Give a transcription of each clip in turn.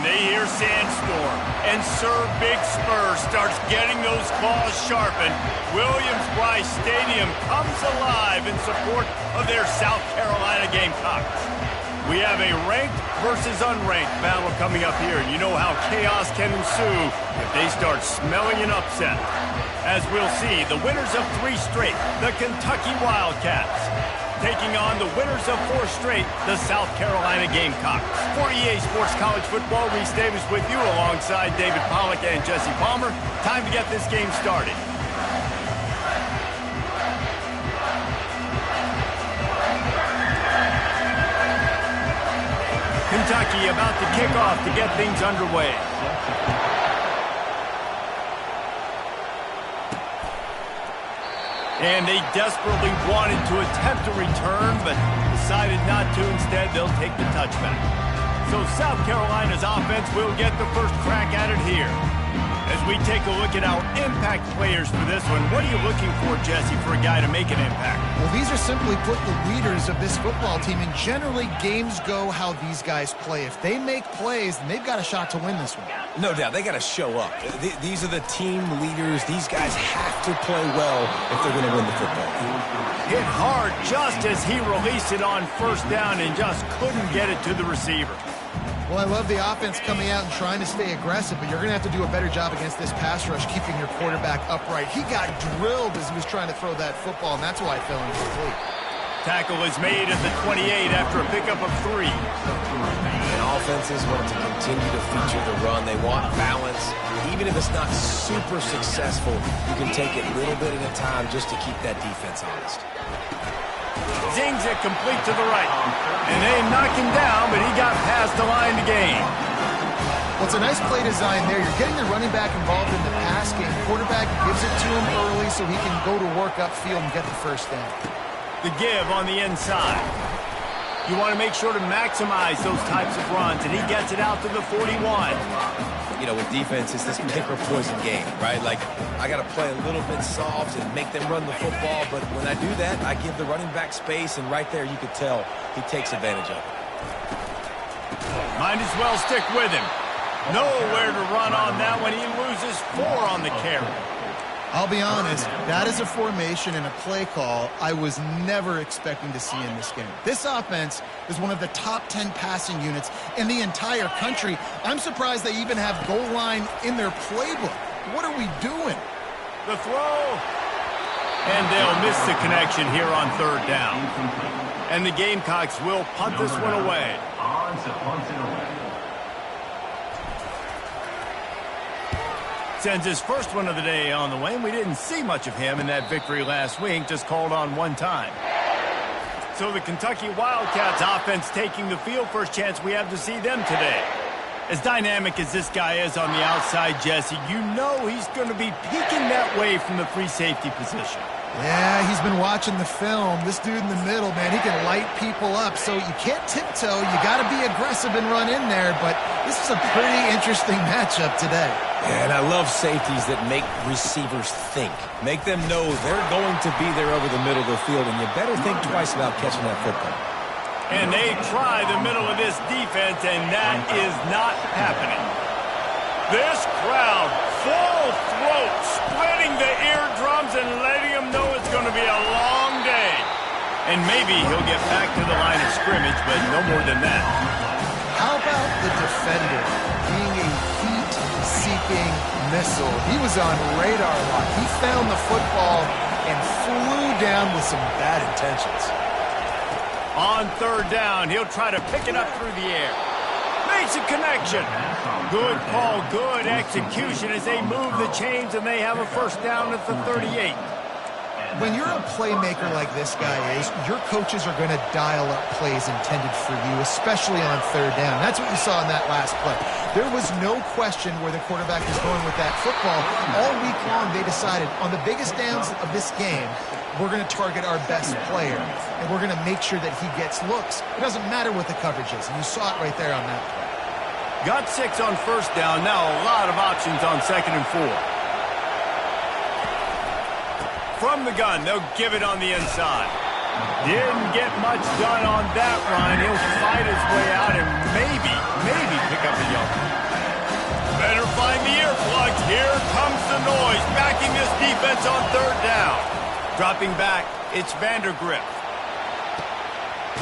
they hear Sandstorm, and Sir Big Spur starts getting those claws sharpened. Williams-Brice Stadium comes alive in support of their South Carolina Gamecocks. We have a ranked versus unranked battle coming up here, and you know how chaos can ensue if they start smelling an upset. As we'll see, the winners of 3 straight, the Kentucky Wildcats, taking on the winners of 4 straight, the South Carolina Gamecocks. For EA Sports College Football, Reese Davis with you alongside David Pollack and Jesse Palmer. Time to get this game started. Kentucky about to kick off to get things underway. And they desperately wanted to attempt a return, but decided not to. Instead, they'll take the touchback. So South Carolina's offense will get the first crack at it here. As we take a look at our impact players for this one, what are you looking for, Jesse, for a guy to make an impact? Well, these are simply put the leaders of this football team, and generally games go how these guys play. If they make plays, then they've got a shot to win this one. No doubt, they got to show up. These are the team leaders. These guys have to play well if they're going to win the football game. Hit hard just as he released it on first down and just couldn't get it to the receiver. Well, I love the offense coming out and trying to stay aggressive, but you're going to have to do a better job against this pass rush, keeping your quarterback upright. He got drilled as he was trying to throw that football, and that's why I fell incomplete. Tackle is made at the 28 after a pickup of 3. And offenses want to continue to feature the run. They want balance. Even if it's not super successful, you can take it little bit at a time just to keep that defense honest. Zings it complete to the right. And they knock him down, but he got past the line to gain. Well, it's a nice play design there. You're getting the running back involved in the pass game. Quarterback gives it to him early so he can go to work upfield and get the first down. The give on the inside. You want to make sure to maximize those types of runs, and he gets it out to the 41. You know, with defense, it's this pick or poison game, right? Like, I got to play a little bit soft and make them run the football, but when I do that, I give the running back space, and right there you could tell he takes advantage of it. Might as well stick with him. Nowhere to run on that one. He loses 4 on the carry. I'll be honest, that is a formation and a play call I was never expecting to see in this game. This offense is one of the top 10 passing units in the entire country. I'm surprised they even have goal line in their playbook. What are we doing? The throw. And they'll miss the connection here on 3rd down. And the Gamecocks will punt this one away. Sends his first one of the day on the way, and we didn't see much of him in that victory last week, just called on 1 time. So the Kentucky Wildcats offense taking the field. First chance we have to see them today. As dynamic as this guy is on the outside, Jesse, you know he's going to be peeking that way from the free safety position. Yeah, he's been watching the film. This dude in the middle, man, he can light people up. So you can't tiptoe. You got to be aggressive and run in there. But this is a pretty interesting matchup today. Yeah, and I love safeties that make receivers think. Make them know they're going to be there over the middle of the field, and you better think twice about catching that football. And they try the middle of this defense, and that is not happening. This crowd, full throat, splitting the eardrums and letting them know it's going to be a long day. And maybe he'll get back to the line of scrimmage, but no more than that. How about the defender being a heat-seeking missile? He was on radar lock. He found the football and flew down with some bad intentions. On 3rd down, he'll try to pick it up through the air. Makes a connection. Good call, good execution as they move the chains and they have a first down at the 38. When you're a playmaker like this guy is, your coaches are going to dial up plays intended for you, especially on 3rd down. That's what you saw in that last play. There was no question where the quarterback was going with that football. All week long, they decided on the biggest downs of this game, we're going to target our best player, and we're going to make sure that he gets looks. It doesn't matter what the coverage is, and you saw it right there on that play. Got 6 on first down. Now a lot of options on 2nd and 4. From the gun, they'll give it on the inside. Didn't get much done on that run. He'll fight his way out and maybe pick up a yard. Better find the earplugs. Here comes the noise, backing this defense on third down. Dropping back, it's Vandergrift.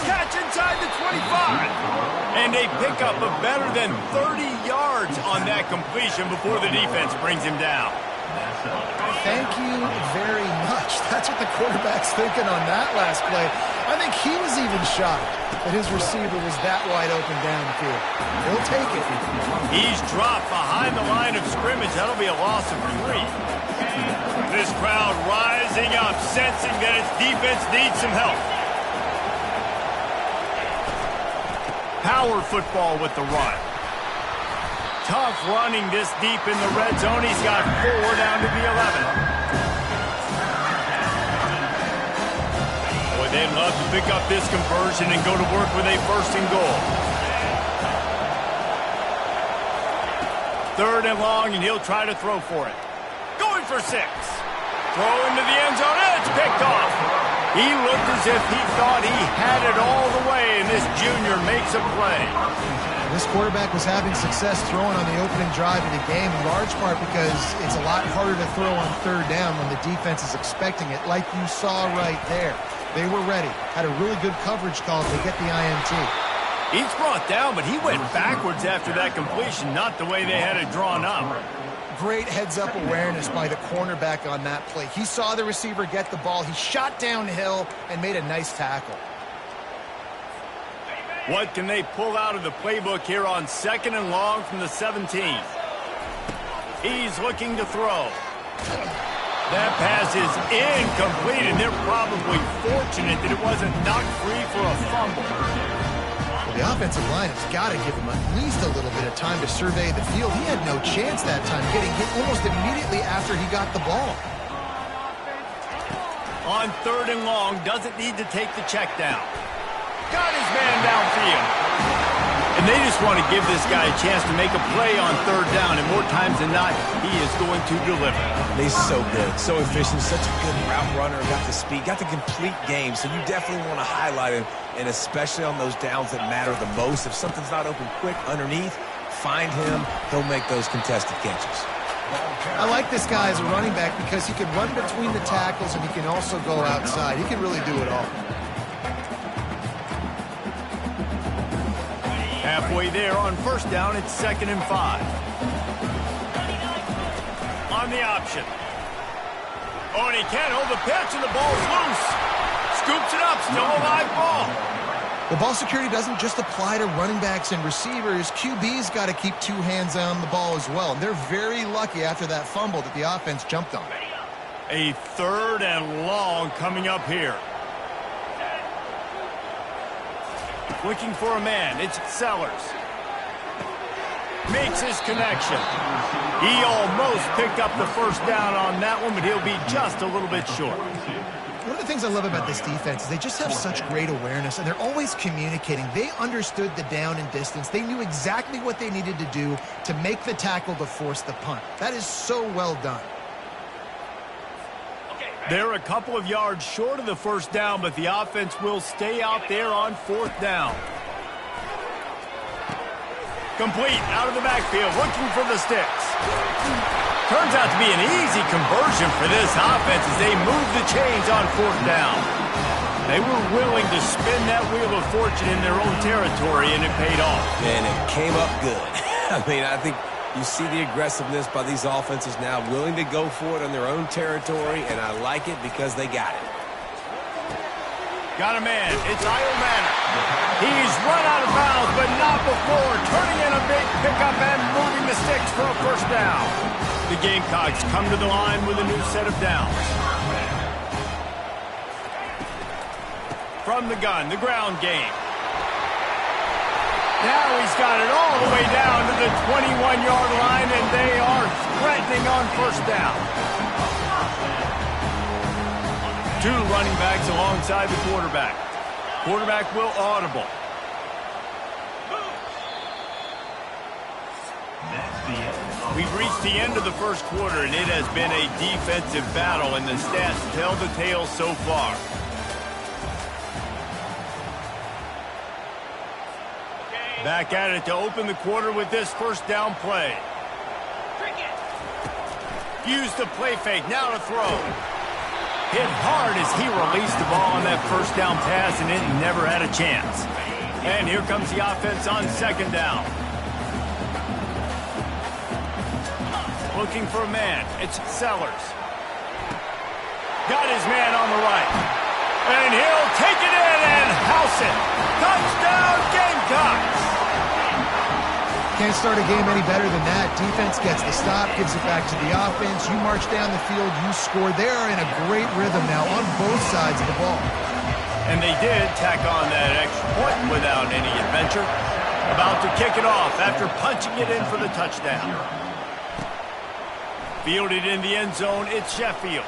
Catch inside the 25. And a pickup of better than 30 yards on that completion before the defense brings him down. Thank you very much. That's what the quarterback's thinking on that last play. I think he was even shocked that his receiver was that wide open downfield. He'll take it. He's dropped behind the line of scrimmage. That'll be a loss of 3. This crowd rising up, sensing that its defense needs some help. Power football with the run. Tough running this deep in the red zone. He's got 4 down to the 11. Boy, they'd love to pick up this conversion and go to work with a 1st and goal. 3rd and long, and he'll try to throw for it. Going for 6. Throw into the end zone. It's picked off. He looked as if he thought he had it all the way, and this junior makes a play. This quarterback was having success throwing on the opening drive of the game, in large part because it's a lot harder to throw on 3rd down when the defense is expecting it, like you saw right there. They were ready, had a really good coverage call to get the INT. He's brought down, but he went backwards after that completion, not the way they had it drawn up. Great heads-up awareness by the cornerback on that play. He saw the receiver get the ball. He shot downhill and made a nice tackle. What can they pull out of the playbook here on 2nd and long from the 17? He's looking to throw. That pass is incomplete, and they're probably fortunate that it wasn't knocked free for a fumble. Well, the offensive line has got to give him at least a little bit of time to survey the field. He had no chance that time, getting hit almost immediately after he got the ball. On 3rd and long, doesn't need to take the check down. Got his man downfield. And they just want to give this guy a chance to make a play on 3rd down, and more times than not, he is going to deliver. He's so good, so efficient, such a good route runner, got the speed, got the complete game, so you definitely want to highlight him, and especially on those downs that matter the most. If something's not open quick underneath, find him, he'll make those contested catches. I like this guy as a running back because he can run between the tackles and he can also go outside. He can really do it all. Halfway there on 1st down, it's 2nd and 5. On the option. Oh, and he can't hold the pitch, and the ball's loose. Scoops it up, still a live ball. The ball security doesn't just apply to running backs and receivers. QB's got to keep 2 hands on the ball as well. And they're very lucky after that fumble that the offense jumped on. A 3rd and long coming up here. Looking for a man. It's Sellers. Makes his connection. He almost picked up the 1st down on that one, but he'll be just a little bit short. One of the things I love about this defense is they just have such great awareness, and they're always communicating. They understood the down and distance. They knew exactly what they needed to do to make the tackle to force the punt. That is so well done. They're a couple of yards short of the 1st down, but the offense will stay out there on 4th down. Complete out of the backfield, looking for the sticks. Turns out to be an easy conversion for this offense as they move the chains on 4th down. They were willing to spin that wheel of fortune in their own territory, and it paid off. And it came up good. I mean, I think you see the aggressiveness by these offenses now, willing to go for it on their own territory, and I like it because they got it. Got a man. It's Manor. He's run out of bounds, but not before turning in a big pickup and moving the sticks for a 1st down. The Gamecocks come to the line with a new set of downs. From the gun, the ground game. Now he's got it all the way down to the 21-yard line, and they are threatening on 1st down. 2 running backs alongside the quarterback. Quarterback will audible. We've reached the end of the 1st quarter, and it has been a defensive battle, and the stats tell the tale so far. Back at it to open the quarter with this first down play. Use the play fake, now to throw. Hit hard as he released the ball on that first down pass, and it never had a chance. And here comes the offense on second down. Looking for a man, it's Sellers. Got his man on the right. And he'll take it in and house it. Touchdown, Gamecocks! Can't start a game any better than that. Defense gets the stop, gives it back to the offense. You march down the field, you score. They are in a great rhythm now on both sides of the ball. And they did tack on that extra point without any adventure. About to kick it off after punching it in for the touchdown. Fielded in the end zone, it's Sheffield.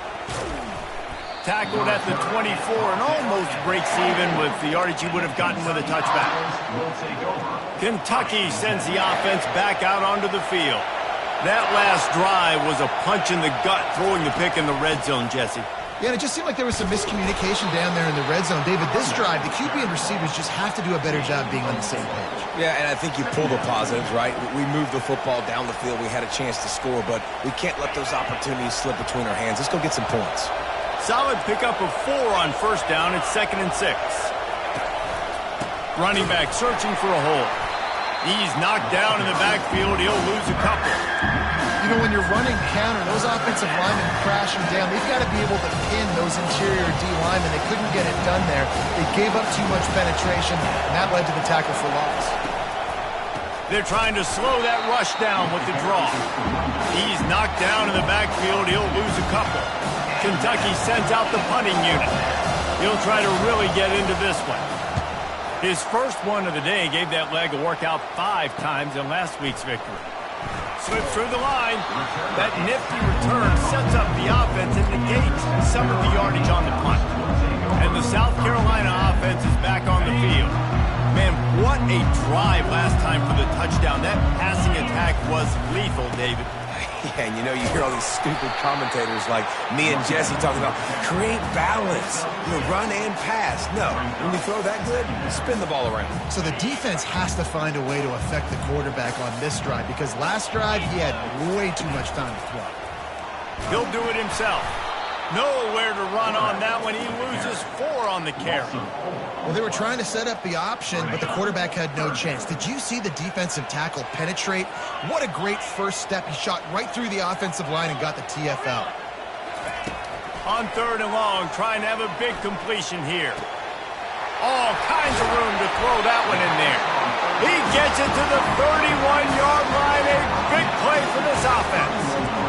Tackled at the 24 and almost breaks even with the yardage he would have gotten with a touchback. Kentucky sends the offense back out onto the field. That last drive was a punch in the gut, throwing the pick in the red zone, Jesse. Yeah, and it just seemed like there was some miscommunication down there in the red zone. David, this drive, the QB and receivers just have to do a better job being on the same page. Yeah, and I think you pull the positives, right? We moved the football down the field. We had a chance to score, but we can't let those opportunities slip between our hands. Let's go get some points. Solid pickup of 4 on first down. It's 2nd and 6. Running back searching for a hole. He's knocked down in the backfield. He'll lose a couple. You know, when you're running counter, those offensive linemen crashing down, they've got to be able to pin those interior D linemen. They couldn't get it done there. They gave up too much penetration, and that led to the tackle for loss. They're trying to slow that rush down with the draw. He's knocked down in the backfield. He'll lose a couple. Kentucky sends out the punting unit. He'll try to really get into this one. His first one of the day gave that leg a workout 5 times in last week's victory. Slips through the line. That nifty return sets up the offense and negates some of the yardage on the punt. And the South Carolina offense is back on the field. Man, what a drive last time for the touchdown. That passing attack was lethal, David. Yeah, and you know, you hear all these stupid commentators like me and Jesse talking about create balance, run and pass. No, when you throw that good, spin the ball around. So the defense has to find a way to affect the quarterback on this drive because last drive he had way too much time to throw. He'll do it himself. Nowhere to run on that one. He loses 4 on the carry. Well, they were trying to set up the option, but the quarterback had no chance. Did you see the defensive tackle penetrate? What a great first step. He shot right through the offensive line and got the TFL. On 3rd and long, trying to have a big completion here. All kinds of room to throw that one in there. He gets it to the 31-yard line. A big play for this offense.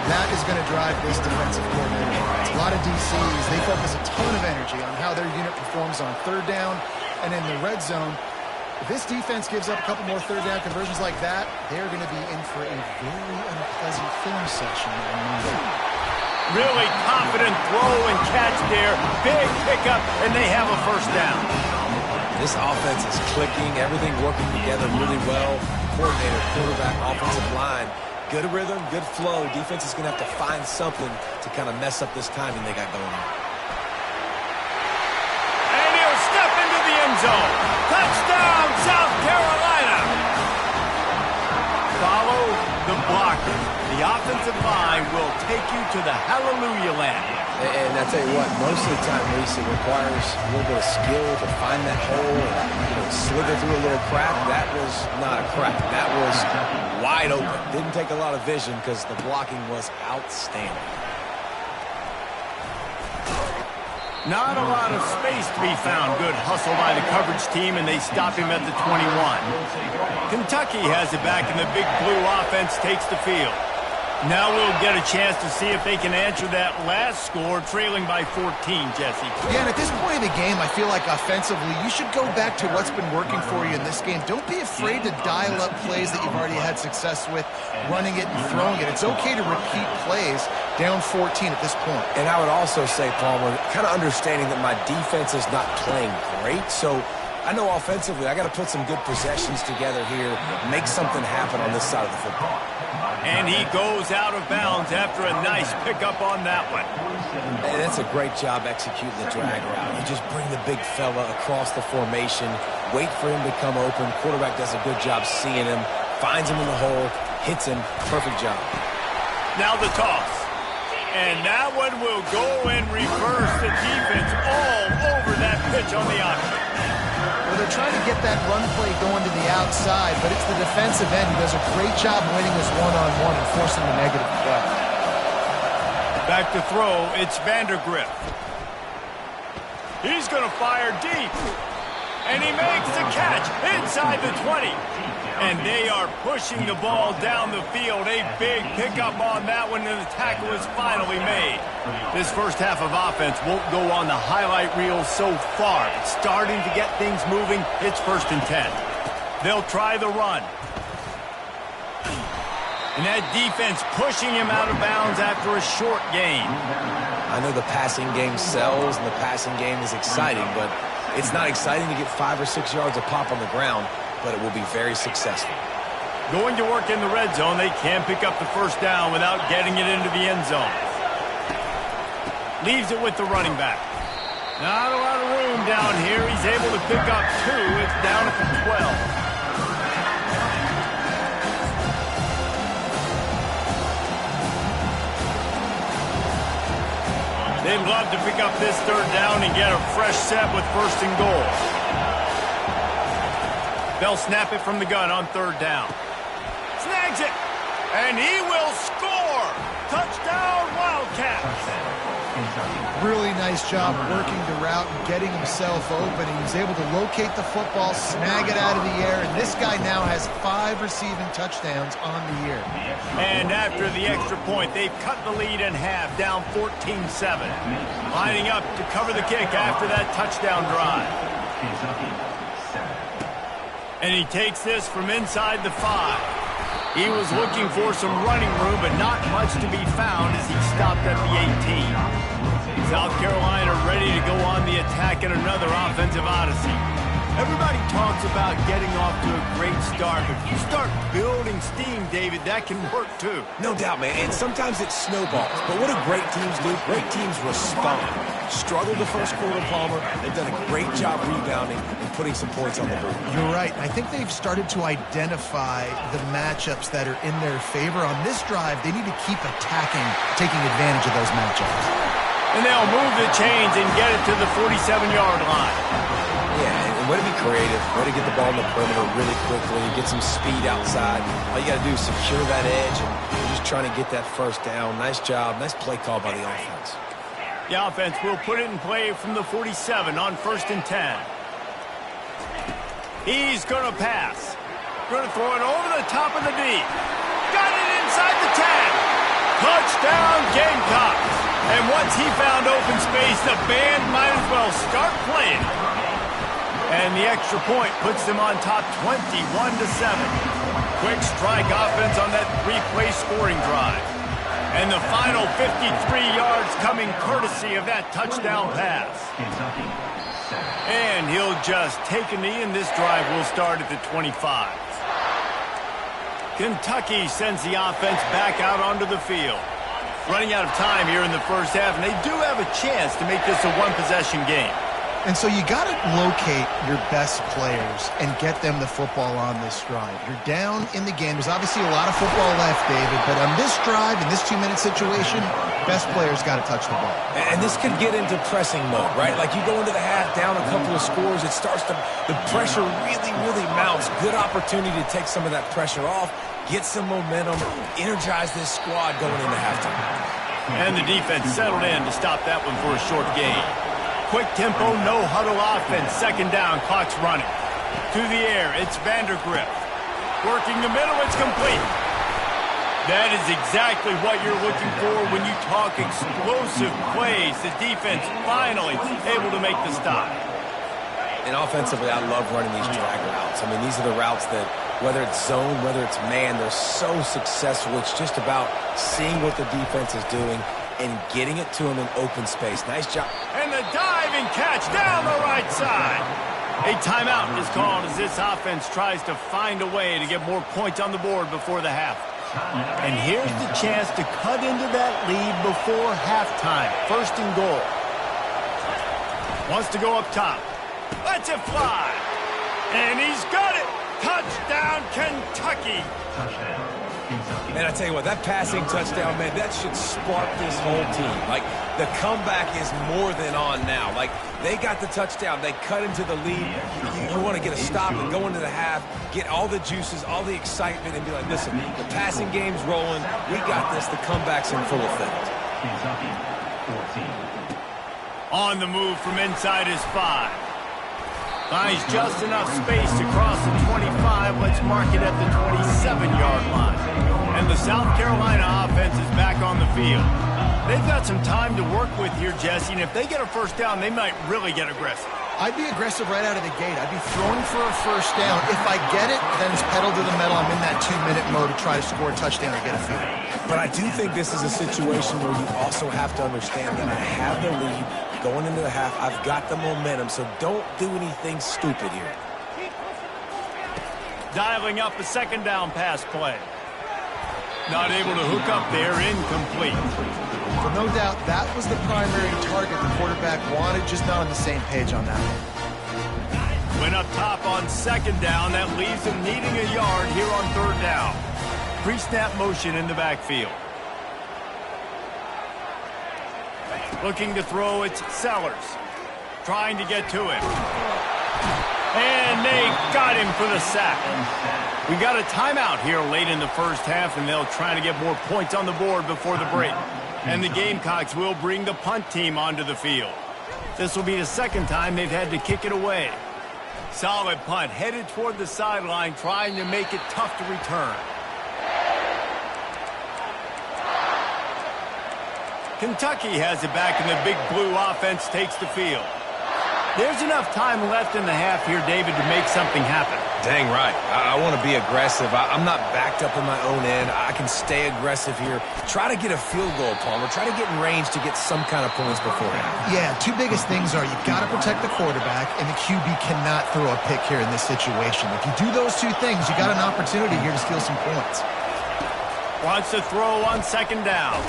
That is going to drive this defensive coordinator. It's a lot of DCs. They focus a ton of energy on how their unit performs on 3rd down and in the red zone. If this defense gives up a couple more 3rd down conversions like that, they're going to be in for a very unpleasant film session on Monday. Really confident throw and catch there. Big pickup, and they have a first down. This offense is clicking. Everything working together really well. Coordinator, quarterback, offensive line. Good rhythm, good flow. Defense is going to have to find something to kind of mess up this timing they got going on. And he'll step into the end zone. Touchdown, South Carolina. Follow the blocker. The offensive line will take you to the hallelujah land. And I tell you what, most of the time, Reese, it requires a little bit of skill to find that hole and slither through a little crack. That was not a crack. That was wide open. Didn't take a lot of vision because the blocking was outstanding. Not a lot of space to be found. Good hustle by the coverage team, and they stop him at the 21. Kentucky has it back, and the big blue offense takes the field. Now we'll get a chance to see if they can answer that last score, trailing by 14, Jesse. Yeah, and at this point in the game, I feel like offensively, you should go back to what's been working for you in this game. Don't be afraid to dial up plays that you've already had success with, running it and throwing it. It's okay to repeat plays down 14 at this point. And I would also say, Palmer, kind of understanding that my defense is not playing great, so I know offensively I got to put some good possessions together here, make something happen on this side of the football. And he goes out of bounds after a nice pickup on that one. And that's a great job executing the drag route. You just bring the big fella across the formation, wait for him to come open. Quarterback does a good job seeing him, finds him in the hole, hits him. Perfect job. Now the toss. And that one will go and reverse the defense all over that pitch on the option. Well, they're trying to get that run play going to the outside, but it's the defensive end who does a great job winning this one-on-one and forcing the negative play. Back to throw, it's Vandergrift. He's going to fire deep. And he makes the catch inside the 20. And they are pushing the ball down the field. A big pickup on that one, and the tackle is finally made. This first half of offense won't go on the highlight reel so far. It's starting to get things moving. It's 1st and 10. They'll try the run. And that defense pushing him out of bounds after a short gain. I know the passing game sells and the passing game is exciting, but it's not exciting to get 5 or 6 yards of pop on the ground, but it will be very successful. Going to work in the red zone, they can pick up the first down without getting it into the end zone. Leaves it with the running back. Not a lot of room down here. He's able to pick up 2. It's down at the 12. They'd love to pick up this 3rd down and get a fresh set with 1st and goal. They'll snap it from the gun on 3rd down. Snags it, and he will score. Touchdown, Wildcats. Really nice job working the route and getting himself open. He was able to locate the football, snag it out of the air, and this guy now has 5 receiving touchdowns on the year. And after the extra point, they've cut the lead in half, down 14-7. Lining up to cover the kick after that touchdown drive. And he takes this from inside the 5. He was looking for some running room, but not much to be found as he stopped at the 18. South Carolina ready to go on the attack in another offensive odyssey. Everybody talks about getting off to a great start, but if you start building steam, David, that can work too. No doubt, man, and sometimes it snowballs. But what do great teams do? Great teams respond. Struggled the first quarter, Palmer. They've done a great job rebounding and putting some points on the board. You're right. I think they've started to identify the matchups that are in their favor. On this drive, they need to keep attacking, taking advantage of those matchups. And they'll move the chains and get it to the 47-yard line. Yeah, and way to be creative, way to get the ball in the perimeter really quickly, get some speed outside. All you got to do is secure that edge, and you're just trying to get that first down. Nice job, nice play call by the offense. The offense will put it in play from the 47 on 1st and 10. He's going to pass. Going to throw it over the top of the D. Got it inside the 10. Touchdown, Gamecocks. And once he found open space, the band might as well start playing. And the extra point puts them on top 21-7. Quick strike offense on that 3-play scoring drive. And the final 53 yards coming courtesy of that touchdown pass. And he'll just take a knee, and this drive will start at the 25. Kentucky sends the offense back out onto the field. Running out of time here in the first half, and they do have a chance to make this a one-possession game. And so you got to locate your best players and get them the football on this drive. You're down in the game. There's obviously a lot of football left, David, but on this drive, in this 2-minute situation, best players got to touch the ball. And this could get into pressing mode, right? Like you go into the half, down a couple of scores, it starts to, the pressure really, really mounts. Good opportunity to take some of that pressure off, get some momentum, energize this squad going into halftime. And the defense settled in to stop that one for a short gain. Quick tempo, no huddle offense. 2nd down, clock's running. To the air, it's Vandergrift. Working the middle, it's complete. That is exactly what you're looking for when you talk explosive plays. The defense finally able to make the stop. And offensively, I love running these drag routes. I mean, these are the routes that, whether it's zone, whether it's man, they're so successful. It's just about seeing what the defense is doing and getting it to him in open space. Nice job. And the diving catch down the right side. A timeout is called as this offense tries to find a way to get more points on the board before the half. And here's the chance to cut into that lead before halftime. First and goal. Wants to go up top. Lets it fly. And he's got it. Touchdown, Kentucky. Man, I tell you what, that passing touchdown, man, that should spark this whole team. Like, the comeback is more than on now. Like, they got the touchdown. They cut into the lead. You want to get a stop and go into the half, get all the juices, all the excitement, and be like, listen, the passing game's rolling. We got this. The comeback's in full effect. On the move from inside his 5. Finds just enough space to cross the 25. Let's mark it at the 27-yard line. And the South Carolina offense is back on the field. They've got some time to work with here, Jesse, and if they get a first down, they might really get aggressive. I'd be aggressive right out of the gate. I'd be throwing for a first down. If I get it, then it's pedal to the metal. I'm in that 2-minute mode to try to score a touchdown or get a field. But I do think this is a situation where you also have to understand that I have the lead going into the half. I've got the momentum, so don't do anything stupid here. Dialing up a second down pass play. Not able to hook up there, incomplete. So no doubt that was the primary target the quarterback wanted, just not on the same page on that one. Went up top on second down. That leaves him needing a yard here on third down. Pre-snap motion in the backfield. Looking to throw, it's Sellers. Trying to get to him. And they got him for the sack. We got a timeout here late in the first half, and they'll try to get more points on the board before the break. And the Gamecocks will bring the punt team onto the field. This will be the second time they've had to kick it away. Solid punt, headed toward the sideline, trying to make it tough to return. Kentucky has it back, and the Big Blue offense takes the field. There's enough time left in the half here, David, to make something happen. Dang right. I want to be aggressive. I'm not backed up in my own end. I can stay aggressive here. Try to get a field goal, Palmer. Try to get in range to get some kind of points beforehand. Yeah, two biggest things are you've got to protect the quarterback, and the QB cannot throw a pick here in this situation. If you do those two things, you got an opportunity here to steal some points. Wants to throw on second down.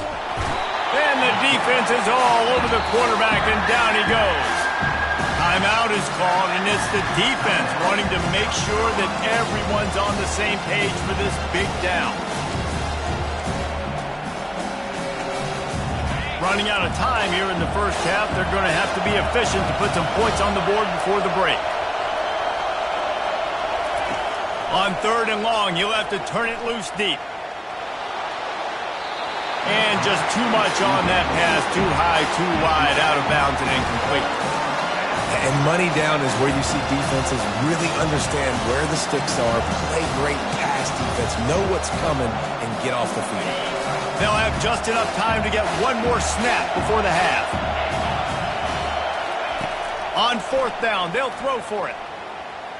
And the defense is all over the quarterback, and down he goes. Timeout is called, and it's the defense wanting to make sure that everyone's on the same page for this big down. Running out of time here in the first half, they're going to have to be efficient to put some points on the board before the break. On third and long, he'll have to turn it loose deep. And just too much on that pass, too high, too wide, out of bounds and incomplete. And money down is where you see defenses really understand where the sticks are, play great pass defense, know what's coming, and get off the field. They'll have just enough time to get one more snap before the half. On fourth down, they'll throw for it.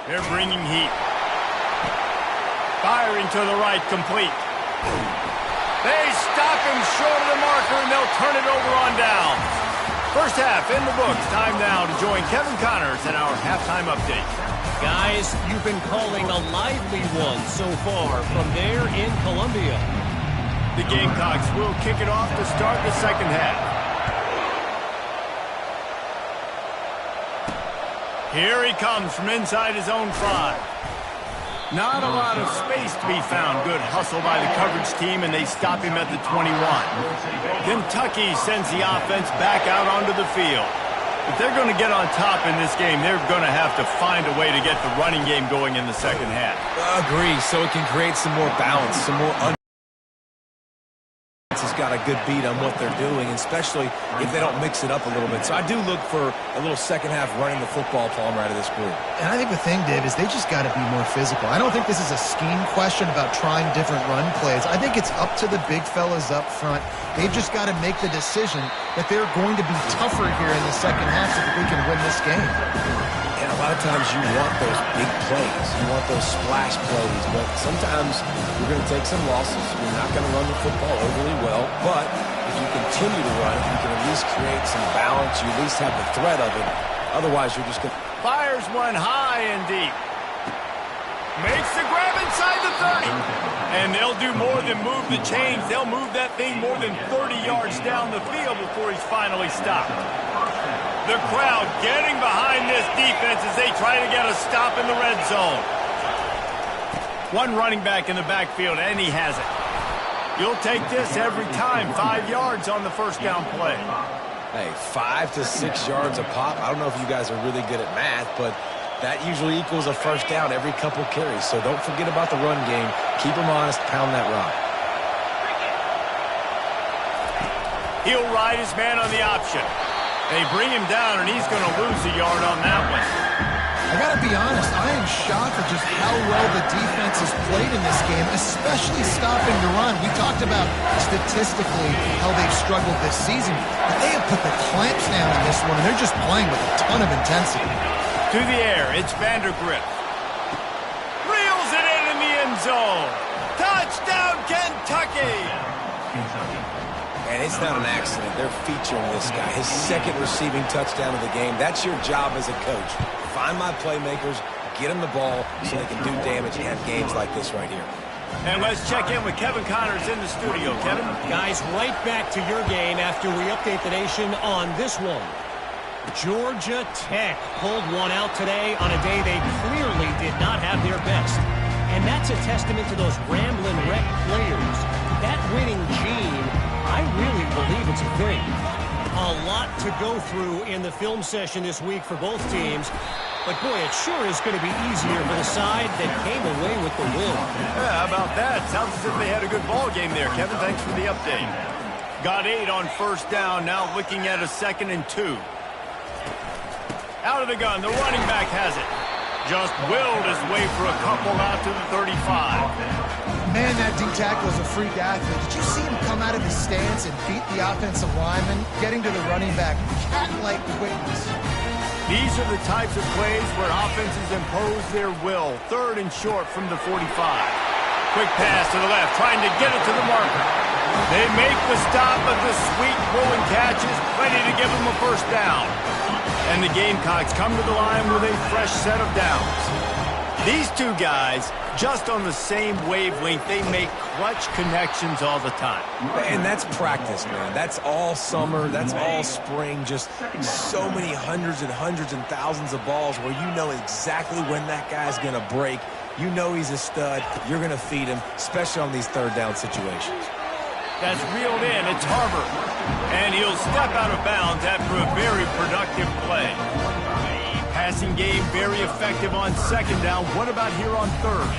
They're bringing heat. Firing to the right, complete. They stop him short of the marker, and they'll turn it over on down. First half in the books. Time now to join Kevin Connors in our halftime update. Guys, you've been calling a lively one so far from there in Columbia. The Gamecocks will kick it off to start the second half. Here he comes from inside his own 5. Not a lot of space to be found. Good hustle by the coverage team, and they stop him at the 21. Kentucky sends the offense back out onto the field. If they're going to get on top in this game, they're going to have to find a way to get the running game going in the second half. Agree, so it can create some more balance, some more has got a good beat on what they're doing, especially if they don't mix it up a little bit. So I do look for a little second half running the football, Palmer, out of this group. And I think the thing, Dave, is they just got to be more physical. I don't think this is a scheme question about trying different run plays. I think it's up to the big fellas up front. They've just got to make the decision that they're going to be tougher here in the second half so that they can win this game. And a lot of times you want those big plays. You want those splash plays. But sometimes you're going to take some losses. You're not going to run the football overly well. But if you continue to run it, you can at least create some balance. You at least have the threat of it. Otherwise, you're just going to... Fires one high and deep. Makes the grab inside the 30. And they'll do more than move the chains. They'll move that thing more than 30 yards down the field before he's finally stopped. The crowd getting behind this defense as they try to get a stop in the red zone. One running back in the backfield, and he has it. You'll take this every time. 5 yards on the first down play. Hey, 5 to 6 yards a pop. I don't know if you guys are really good at math, but that usually equals a first down every couple carries. So don't forget about the run game. Keep them honest. Pound that rock. He'll ride his man on the option. They bring him down, and he's going to lose a yard on that one. I got to be honest, I am shocked at just how well the defense has played in this game, especially stopping the run. We talked about statistically how they've struggled this season, but they have put the clamps down in this one, and they're just playing with a ton of intensity. To the air, it's Vandergrift. Reels it in the end zone. Touchdown, Kentucky! And it's not an accident. They're featuring this guy. His second receiving touchdown of the game. That's your job as a coach. Find my playmakers, get them the ball so they can do damage and have games like this right here. And let's check in with Kevin Connors in the studio. Kevin? Guys, right back to your game after we update the nation on this one. Georgia Tech pulled one out today on a day they clearly did not have their best. And that's a testament to those rambling wreck players. That winning gene, I really believe it's a thing. A lot to go through in the film session this week for both teams. But, boy, it sure is going to be easier for the side that came away with the win. Yeah, how about that? Sounds as if they had a good ball game there. Kevin, thanks for the update. Got 8 on first down, now looking at a 2nd and 2. Out of the gun, the running back has it. Just willed his way for a couple out to the 35. Man, that D tackle is a freak athlete. Did you see him come out of his stance and beat the offensive lineman, getting to the running back? Cat-like quickness. These are the types of plays where offenses impose their will. 3rd and short from the 45. Quick pass to the left, trying to get it to the marker. They make the stop, but the sweet rolling catch is ready to give them a first down. And the Gamecocks come to the line with a fresh set of downs. These two guys, just on the same wavelength, they make clutch connections all the time. And that's practice, man. That's all summer. That's all spring. Just so many hundreds and thousands of balls where you know exactly when that guy's going to break. You know he's a stud. You're going to feed him, especially on these third down situations. That's reeled in. It's Harbor. And he'll step out of bounds after a very productive play. Passing game very effective on 2nd down. What about here on 3rd?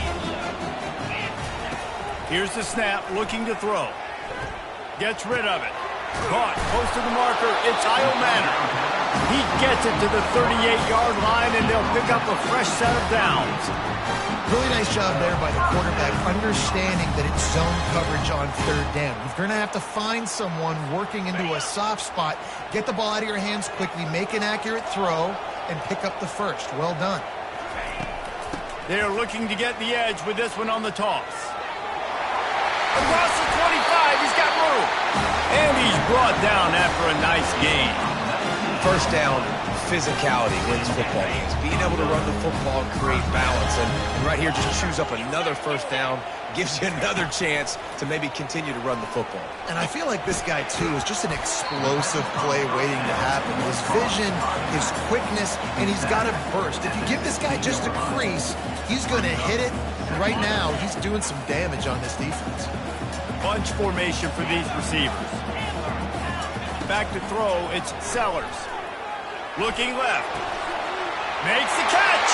Here's the snap, looking to throw. Gets rid of it. Caught, close to the marker. It's Io Manor. He gets it to the 38-yard line, and they'll pick up a fresh set of downs. Really nice job there by the quarterback, understanding that it's zone coverage on 3rd down. You're going to have to find someone working into a soft spot, get the ball out of your hands quickly, make an accurate throw, and pick up the first. Well done. They're looking to get the edge with this one on the toss. Across the 25, he's got room. And he's brought down after a nice gain. First down, physicality wins football games. Being able to run the football and create balance. And right here, just choose up another first down, gives you another chance to maybe continue to run the football. And I feel like this guy, too, is just an explosive play waiting to happen. His vision, his quickness, and he's got a burst. If you give this guy just a crease, he's going to hit it. And right now, he's doing some damage on this defense. Bunch formation for these receivers. Back to throw, it's Sellers. Looking left. Makes the catch.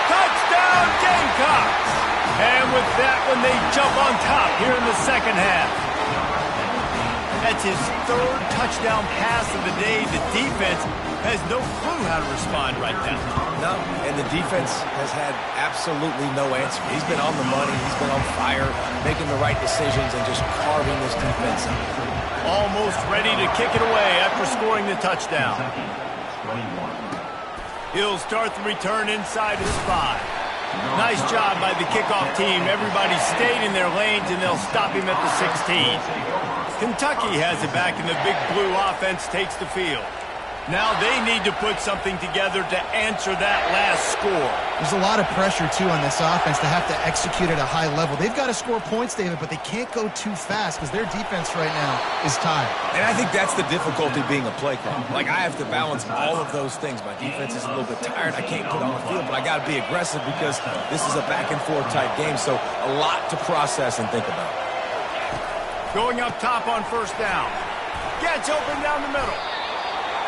Touchdown, Gamecocks. And with that one, they jump on top here in the 2nd half. That's his 3rd touchdown pass of the day. The defense has no clue how to respond right now. No, and the defense has had absolutely no answer. He's been on the money. He's been on fire, making the right decisions and just carving this defense up. Almost ready to kick it away after scoring the touchdown. He'll start the return inside his 5. Nice job by the kickoff team. Everybody stayed in their lanes, and they'll stop him at the 16. Kentucky has it back, and the big blue offense takes the field. Now they need to put something together to answer that last score. There's a lot of pressure, too, on this offense to have to execute at a high level. They've got to score points, David, but they can't go too fast because their defense right now is tired. And I think that's the difficulty being a play caller. Like, I have to balance all of those things. My defense is a little bit tired. I can't put on the field, but I got to be aggressive because this is a back-and-forth type game, so a lot to process and think about. Going up top on first down. Gets open down the middle.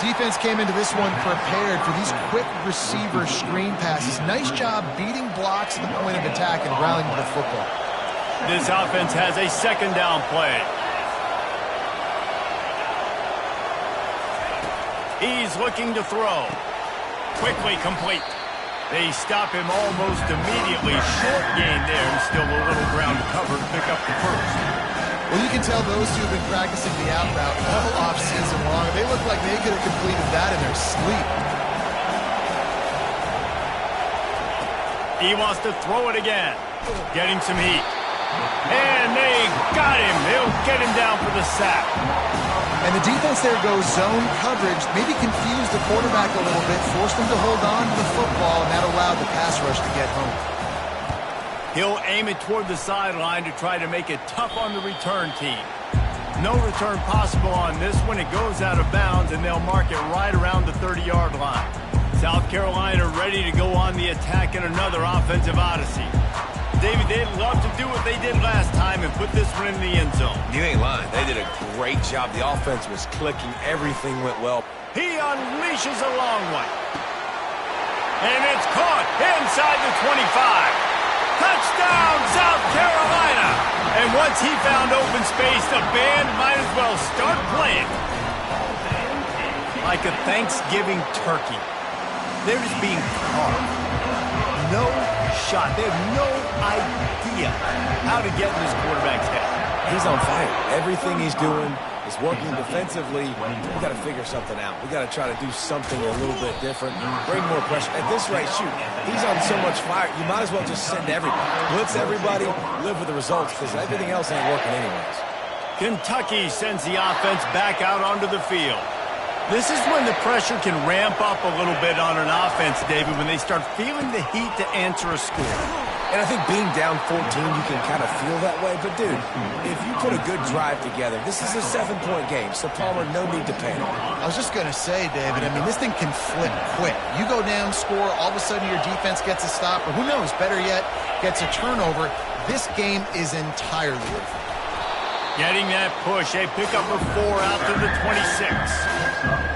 Defense came into this one prepared for these quick receiver screen passes. Nice job beating blocks at the point of attack and rallying to the football. This offense has a second down play. He's looking to throw. Quickly complete. They stop him almost immediately. Short gain there and still a little ground cover to pick up the first. Well, you can tell those two have been practicing the out route all off-season long. They look like they could have completed that in their sleep. He wants to throw it again. Getting some heat. And they got him. They'll get him down for the sack. And the defense there goes zone coverage, maybe confused the quarterback a little bit, forced him to hold on to the football, and that allowed the pass rush to get home. He'll aim it toward the sideline to try to make it tough on the return team. No return possible on this one. It goes out of bounds, and they'll mark it right around the 30-yard line. South Carolina ready to go on the attack in another offensive odyssey. David, they'd love to do what they did last time and put this one in the end zone. You ain't lying. They did a great job. The offense was clicking. Everything went well. He unleashes a long one. And it's caught inside the 25. Touchdown, South Carolina! And once he found open space, the band might as well start playing. Like a Thanksgiving turkey. They're just being carved. No shot. They have no idea how to get in this quarterback's head. He's on fire. Everything he's doing is working defensively. We got to figure something out. We got to try to do something a little bit different. Bring more pressure. At this rate, shoot, he's on so much fire. You might as well just send everybody. Blitz everybody, live with the results because everything else ain't working anyways. Kentucky sends the offense back out onto the field. This is when the pressure can ramp up a little bit on an offense, David, when they start feeling the heat to answer a score. And I think being down 14, you can kind of feel that way. But, dude, if you put a good drive together, this is a 7-point game. So, Palmer, no need to panic. I was just going to say, David, I mean, this thing can flip quick. You go down, score, all of a sudden your defense gets a stop, or who knows, better yet, gets a turnover. This game is entirely different. Getting that push, a pickup of 4 out to the 26.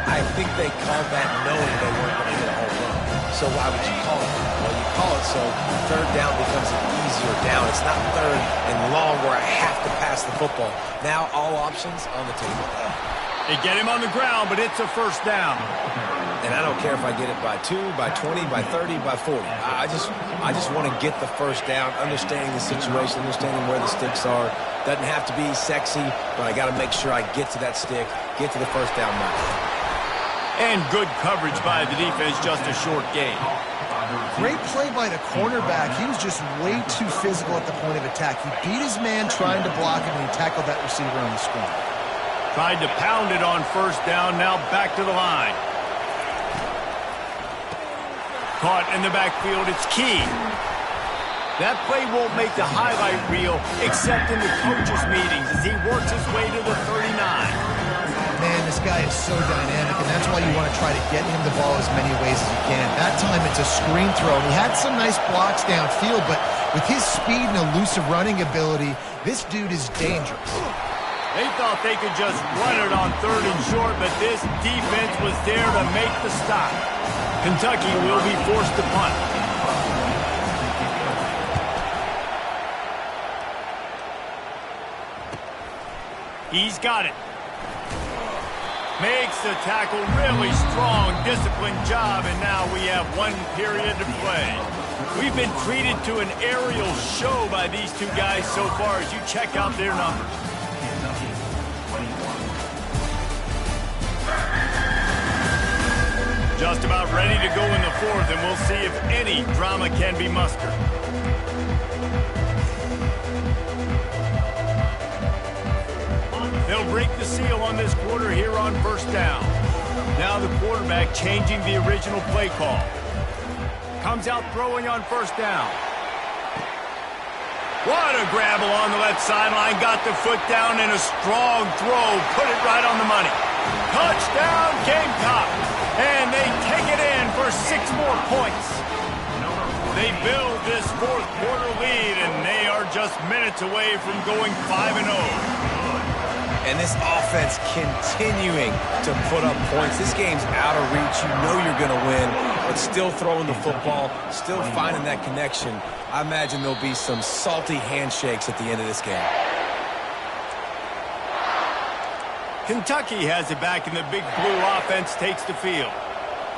I think they called that knowing they weren't going to get a home run. So why would you call it? Well, you call it so third down becomes an easier down. It's not third and long where I have to pass the football. Now all options on the table. They get him on the ground, but it's a first down. And I don't care if I get it by 2, by 20, by 30, by 40. I just want to get the first down, understanding the situation, understanding where the sticks are. Doesn't have to be sexy, but I got to make sure I get to that stick, get to the first down mark. And good coverage by the defense, just a short gain. Great play by the cornerback. He was just way too physical at the point of attack. He beat his man trying to block him, and he tackled that receiver on the screen. Tried to pound it on first down, now back to the line. Caught in the backfield, it's Key. That play won't make the highlight reel except in the coaches' meetings as he works his way to the 39. Man, this guy is so dynamic, and that's why you want to try to get him the ball as many ways as you can. That time it's a screen throw. He had some nice blocks downfield, but with his speed and elusive running ability, this dude is dangerous. They thought they could just run it on third and short, but this defense was there to make the stop. Kentucky will be forced to punt. He's got it. Makes the tackle really strong, disciplined job, and now we have 1 period to play. We've been treated to an aerial show by these two guys so far as you check out their numbers. Just about ready to go in the fourth, and we'll see if any drama can be mustered. They'll break the seal on this quarter here on first down. Now the quarterback changing the original play call. Comes out throwing on first down. What a grab along the left sideline. Got the foot down in a strong throw. Put it right on the money. Touchdown, Gamecock. And they take it in for 6 more points. They build this fourth quarter lead, and they are just minutes away from going 5-0. And this offense continuing to put up points. This game's out of reach. You know you're going to win, but still throwing the football, still finding that connection. I imagine there'll be some salty handshakes at the end of this game. Kentucky has it back, and the Big Blue offense takes the field.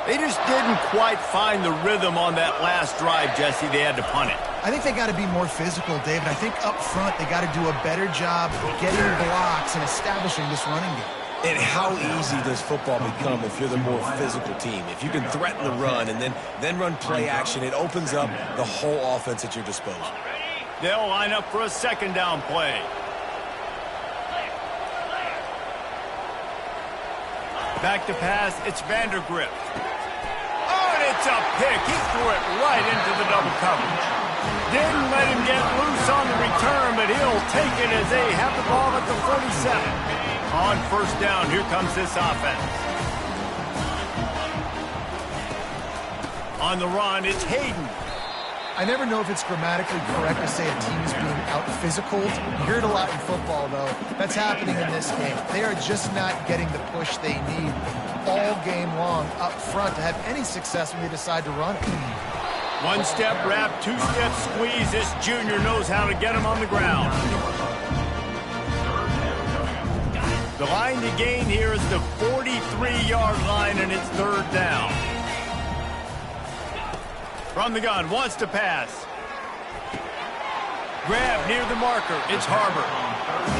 They just didn't quite find the rhythm on that last drive, Jesse. They had to punt it. I think they got to be more physical, David. I think up front they got to do a better job getting blocks and establishing this running game. And how easy does football become if you're the more physical team? If you can threaten the run and then run play action, it opens up the whole offense at your disposal. They'll line up for a second down play. Back to pass, it's Vandergrift. Oh, and it's a pick. He threw it right into the double coverage. Didn't let him get loose on the return, but he'll take it as they have the ball at the 47. On first down, here comes this offense. On the run, it's Hayden. I never know if it's grammatically correct to say a team is being out-physical. You hear it a lot in football, though. That's happening in this game. They are just not getting the push they need all game long up front to have any success when they decide to run it. One-step wrap, two-step squeeze. This junior knows how to get him on the ground. The line to gain here is the 43-yard line, and it's third down. From the gun, wants to pass. Grab near the marker. It's Harbor.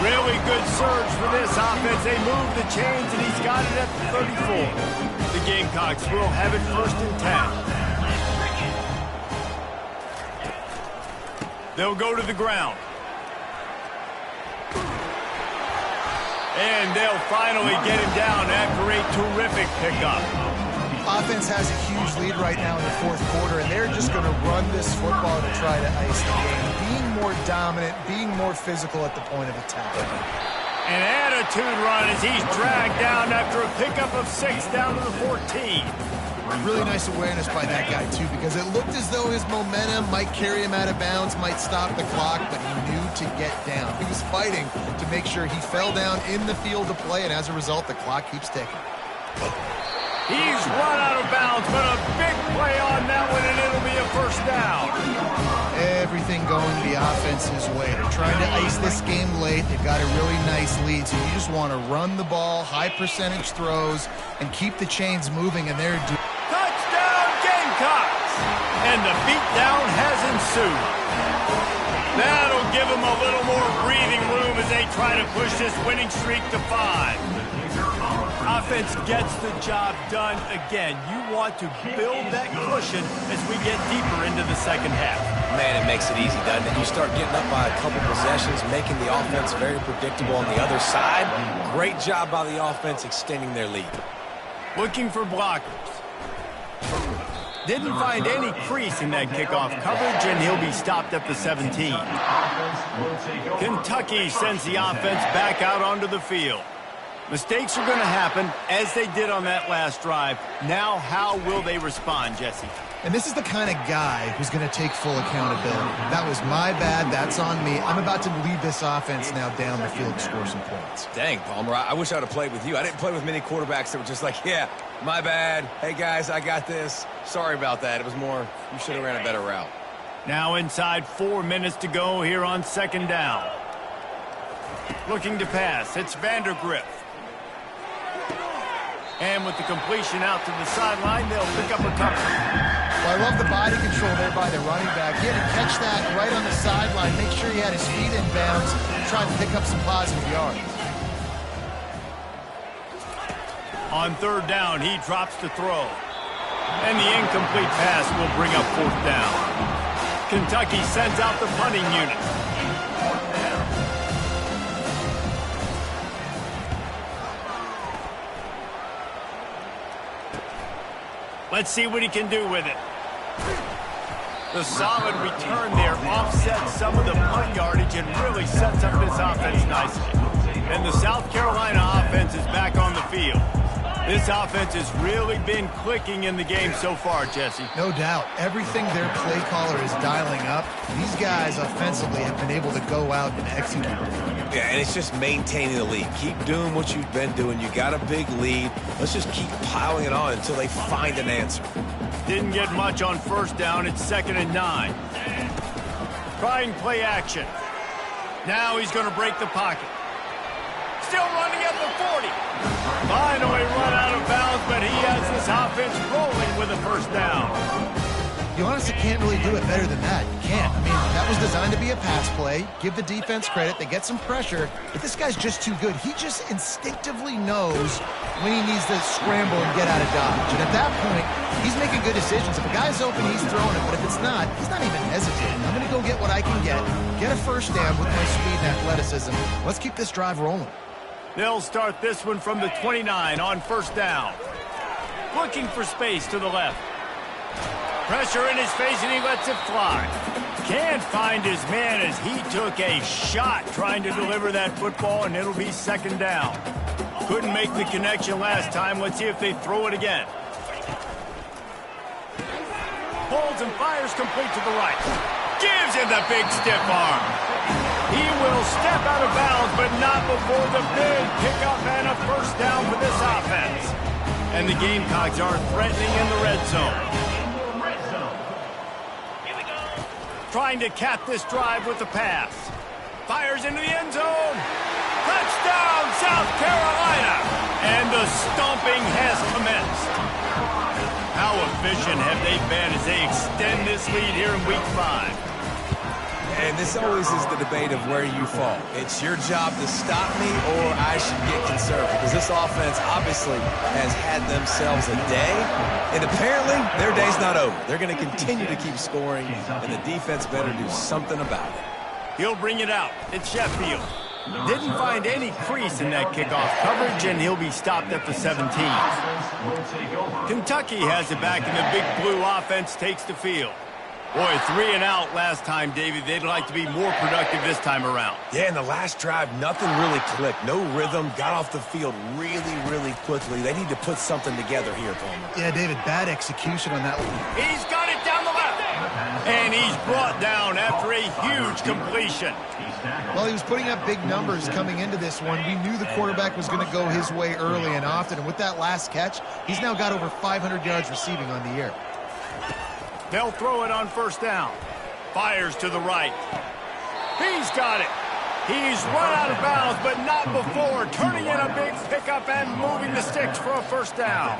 Really good surge for this offense. They move the chains, and he's got it at the 34. The Gamecocks will have it first and 10. They'll go to the ground. And they'll finally get him down after a terrific pickup. Offense has a huge lead right now in the fourth quarter, and they're just going to run this football to try to ice the game. Being more dominant, being more physical at the point of attack. An attitude run as he's dragged down after a pickup of 6 down to the 14. Really nice awareness by that guy, too, because it looked as though his momentum might carry him out of bounds, might stop the clock, but he knew to get down. He was fighting to make sure he fell down in the field to play, and as a result, the clock keeps ticking. He's run out of bounds, but a big play on that one, and it'll be a first down. Everything going the offense's way. They're trying to ice this game late. They've got a really nice lead, so you just want to run the ball, high percentage throws, and keep the chains moving, and they're doing. Touchdown, Gamecocks! And the beatdown has ensued. That'll give them a little more breathing room as they try to push this winning streak to 5. Offense gets the job done again. You want to build that cushion as we get deeper into the second half. Man, it makes it easy, doesn't it? You start getting up by a couple possessions, making the offense very predictable on the other side. Great job by the offense extending their lead. Looking for blockers. Didn't find any crease in that kickoff coverage, and he'll be stopped at the 17. Kentucky sends the offense back out onto the field. Mistakes are going to happen, as they did on that last drive. Now, how will they respond, Jesse? And this is the kind of guy who's going to take full accountability. That was my bad. That's on me. I'm about to lead this offense now down the field to score some points. Dang, Palmer, I wish I would have played with you. I didn't play with many quarterbacks that were just like, yeah, my bad. Hey, guys, I got this. Sorry about that. It was more, you should have ran a better route. Now inside 4 minutes to go here on second down. Looking to pass. It's Vandergrift. And with the completion out to the sideline, they'll pick up a couple. Well, I love the body control there by the running back. He had to catch that right on the sideline, make sure he had his feet in bounds, trying to pick up some positive yards. On third down, he drops to throw. And the incomplete pass will bring up fourth down. Kentucky sends out the punting unit. Let's see what he can do with it. The solid return there offsets some of the punt yardage and really sets up this offense nicely. And the South Carolina offense is back on the field. This offense has really been clicking in the game so far, Jesse. No doubt. Everything their play caller is dialing up, these guys offensively have been able to go out and execute. Yeah, and it's just maintaining the lead. Keep doing what you've been doing. You got a big lead. Let's just keep piling it on until they find an answer. Didn't get much on first down. It's 2nd and 9. Trying play action. Now he's going to break the pocket. Still running at the 40. Finally run out of bounds, but he has this offense rolling with a first down. You honestly can't really do it better than that. You can't. I mean, that was designed to be a pass play. Give the defense credit. They get some pressure. But this guy's just too good. He just instinctively knows when he needs to scramble and get out of dodge. And at that point, he's making good decisions. If a guy's open, he's throwing it. But if it's not, he's not even hesitating. I'm going to go get what I can get a first down with my speed and athleticism. Let's keep this drive rolling. They'll start this one from the 29 on first down. Looking for space to the left. Pressure in his face, and he lets it fly. Can't find his man as he took a shot trying to deliver that football, and it'll be 2nd down. Couldn't make the connection last time. Let's see if they throw it again. Pulls and fires complete to the right. Gives him the big stiff arm. He will step out of bounds, but not before the big pickup and a first down for this offense. And the Gamecocks are threatening in the red zone. Trying to cap this drive with the pass. Fires into the end zone. Touchdown, South Carolina. And the stomping has commenced. How efficient have they been as they extend this lead here in Week 5? And this always is the debate of where you fall. It's your job to stop me or I should get conservative. Because this offense obviously has had themselves a day. And apparently their day's not over. They're going to continue to keep scoring. And the defense better do something about it. He'll bring it out. It's Sheffield. Didn't find any crease in that kickoff coverage, and he'll be stopped at the 17. Kentucky has it back, and the Big Blue offense takes the field. Boy, 3 and out last time, David. They'd like to be more productive this time around. Yeah, in the last drive, nothing really clicked. No rhythm. Got off the field really, really quickly. They need to put something together here, Palmer. Yeah, David, bad execution on that one. He's got it down the left. And he's brought down after a huge completion. Well, he was putting up big numbers coming into this one. We knew the quarterback was going to go his way early and often. And with that last catch, he's now got over 500 yards receiving on the year. They'll throw it on first down. Fires to the right. He's got it. He's run out of bounds, but not before. Turning in a big pickup and moving the sticks for a first down.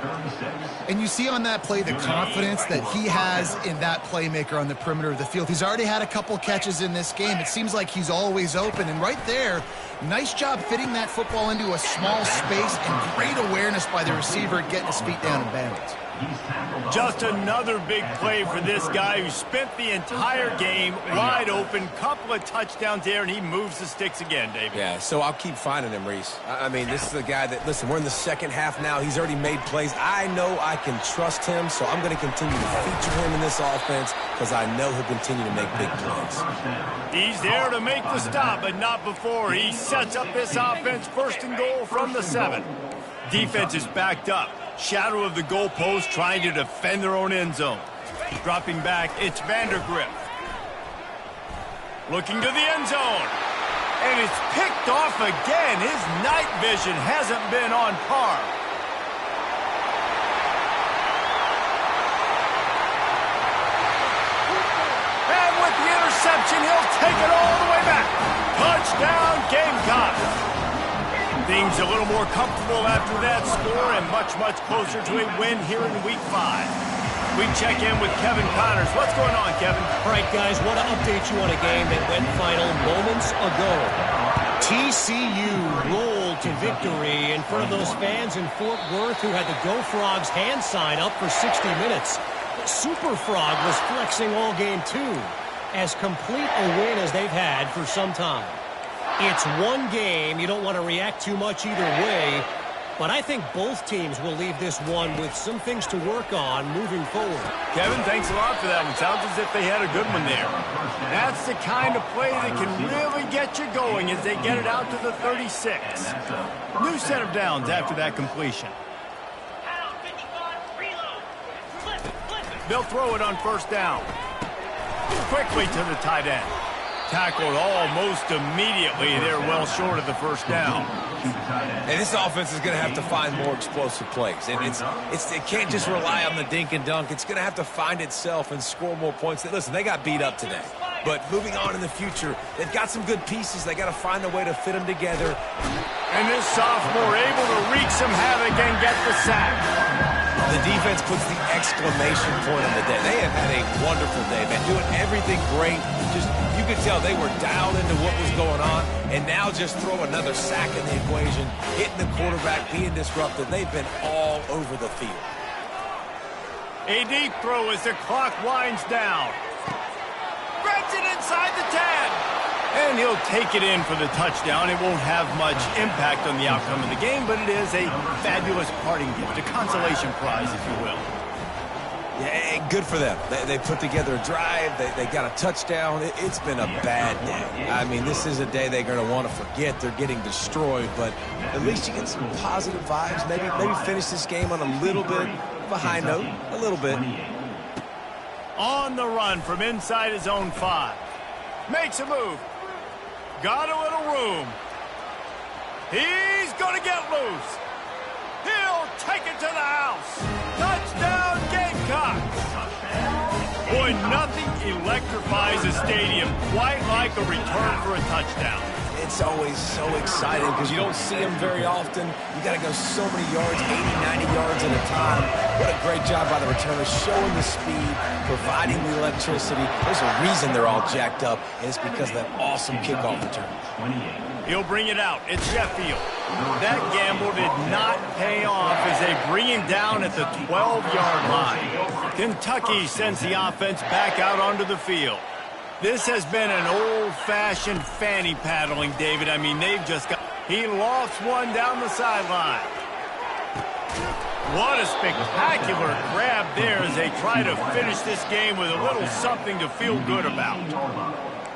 And you see on that play the confidence that he has in that playmaker on the perimeter of the field. He's already had a couple catches in this game. It seems like he's always open. And right there, nice job fitting that football into a small space and great awareness by the receiver getting his feet down and bounds. Just another big play for this guy who spent the entire game wide open. Couple of touchdowns there, and he moves the sticks again, David. Yeah, so I'll keep finding him, Reese. I mean, this is the guy that, listen, we're in the second half now. He's already made plays. I know I can trust him, so I'm going to continue to feature him in this offense because I know he'll continue to make big plays. He's there to make the stop, but not before. He sets up this offense first and goal from the 7. Defense is backed up. Shadow of the goalpost trying to defend their own end zone. Dropping back, it's Vandergrift. Looking to the end zone. And it's picked off again. His night vision hasn't been on par. And with the interception, he'll take it all the way back. Touchdown, Gamecocks. Things a little more comfortable after that score and much, much closer to a win here in Week 5. We check in with Kevin Connors. What's going on, Kevin? All right, guys, want to update you on a game that went final moments ago. TCU rolled to victory in front of those fans in Fort Worth who had the Go Frogs hand sign up for 60 minutes. Super Frog was flexing all game, too. As complete a win as they've had for some time. It's one game. You don't want to react too much either way. But I think both teams will leave this one with some things to work on moving forward. Kevin, thanks a lot for that one. Sounds as if they had a good one there. That's the kind of play that can really get you going as they get it out to the 36. New set of downs after that completion. They'll throw it on first down. Quickly to the tight end. Tackled almost immediately. They're well short of the first down. And this offense is going to have to find more explosive plays. And it can't just rely on the dink and dunk. It's going to have to find itself and score more points. Listen, they got beat up today. But moving on in the future, they've got some good pieces. They got to find a way to fit them together. And this sophomore able to wreak some havoc and get the sack. The defense puts the exclamation point on the day. They have had a wonderful day, man. Doing everything great. Just, you could tell they were dialed into what was going on. And now just throw another sack in the equation. Hitting the quarterback, being disruptive. They've been all over the field. A deep throw as the clock winds down. Grabs it inside the 10. And he'll take it in for the touchdown. It won't have much impact on the outcome of the game, but it is a fabulous parting gift, a consolation prize, if you will. Yeah, good for them. They put together a drive. They got a touchdown. It's been a bad day. I mean, this is a day they're going to want to forget. They're getting destroyed, but at least you get some positive vibes. Maybe finish this game on a little bit of a high note, a little bit. On the run from inside his own 5. Makes a move. Got a little room. He's going to get loose. He'll take it to the house. Touchdown, Gamecocks. Boy, nothing electrifies a stadium quite like a return for a touchdown. It's always so exciting because you don't see them very often. You got to go so many yards, 80, 90 yards at a time. What a great job by the returners, showing the speed, providing the electricity. There's a reason they're all jacked up, and it's because of that awesome kickoff return. He'll bring it out. It's Sheffield. That gamble did not pay off as they bring him down at the 12-yard line. Kentucky sends the offense back out onto the field. This has been an old-fashioned fanny paddling, David. I mean, they've just got... He lofts one down the sideline. What a spectacular grab there as they try to finish this game with a little something to feel good about.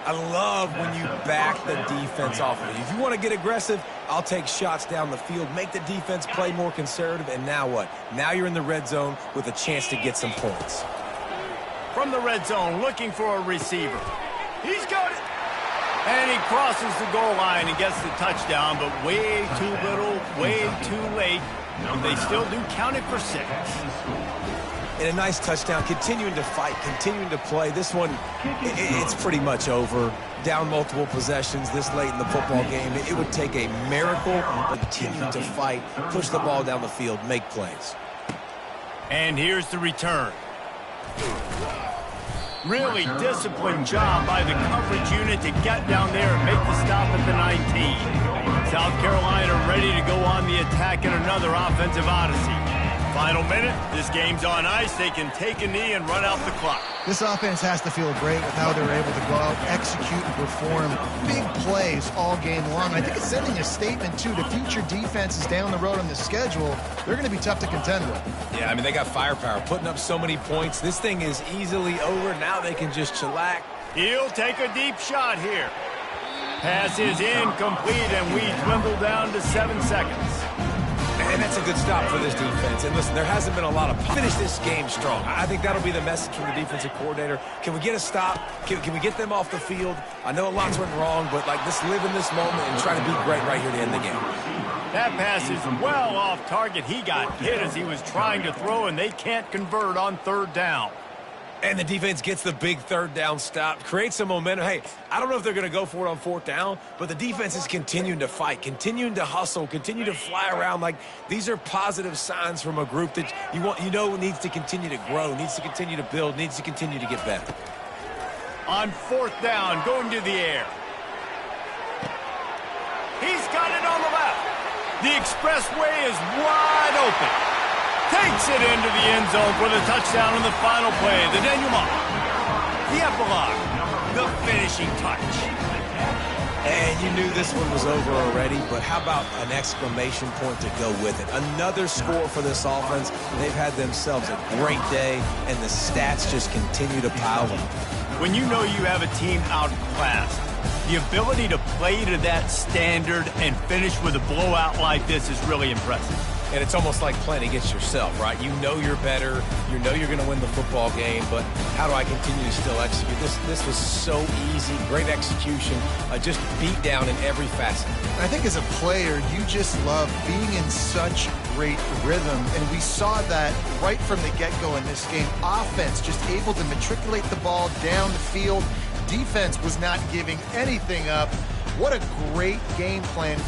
I love when you back the defense off of it. If you want to get aggressive, I'll take shots down the field, make the defense play more conservative, and now what? Now you're in the red zone with a chance to get some points. From the red zone, looking for a receiver. He's got it. And he crosses the goal line and gets the touchdown, but way too little, way too late. And they still do count it for 6. And a nice touchdown, continuing to fight, continuing to play. This one, it's pretty much over. Down multiple possessions this late in the football game. It would take a miracle, continue to fight, push the ball down the field, make plays. And here's the return. Really disciplined job by the coverage unit to get down there and make the stop at the 19. South Carolina ready to go on the attack in another offensive odyssey. Final minute, this game's on ice. They can take a knee and run out the clock. This offense has to feel great with how they're able to go out, execute, and perform big plays all game long. I think it's sending a statement, too, to future defenses down the road on the schedule. They're going to be tough to contend with. Yeah, I mean, they got firepower, putting up so many points. This thing is easily over. Now they can just chillax. He'll take a deep shot here. Pass is incomplete, and we dwindle down to 7 seconds. And that's a good stop for this defense. And listen, there hasn't been a lot of finish this game strong. I think that'll be the message from the defensive coordinator. Can we get a stop? Can we get them off the field? I know a lot's went wrong, but like let's live in this moment and try to be great right here to end the game. That pass is well off target. He got hit as he was trying to throw, and they can't convert on 3rd down. And the defense gets the big 3rd down stop, creates some momentum. Hey, I don't know if they're going to go for it on 4th down, but the defense is continuing to fight, continuing to hustle, continue to fly around. Like these are positive signs from a group that you know needs to continue to grow, needs to continue to build, needs to continue to get better. On 4th down, going to the air. He's got it on the left. The expressway is wide open. Takes it into the end zone for the touchdown in the final play. The denouement. The epilogue. The finishing touch. And you knew this one was over already, but how about an exclamation point to go with it? Another score for this offense. They've had themselves a great day, and the stats just continue to pile up. When you know you have a team outclassed, the ability to play to that standard and finish with a blowout like this is really impressive. And it's almost like playing against yourself, right? You know you're better. You know you're going to win the football game, but how do I continue to still execute? This was so easy. Great execution. Just beat down in every facet. I think as a player, you just love being in such great rhythm, and we saw that right from the get-go in this game. Offense just able to matriculate the ball down the field. Defense was not giving anything up. What a great game plan.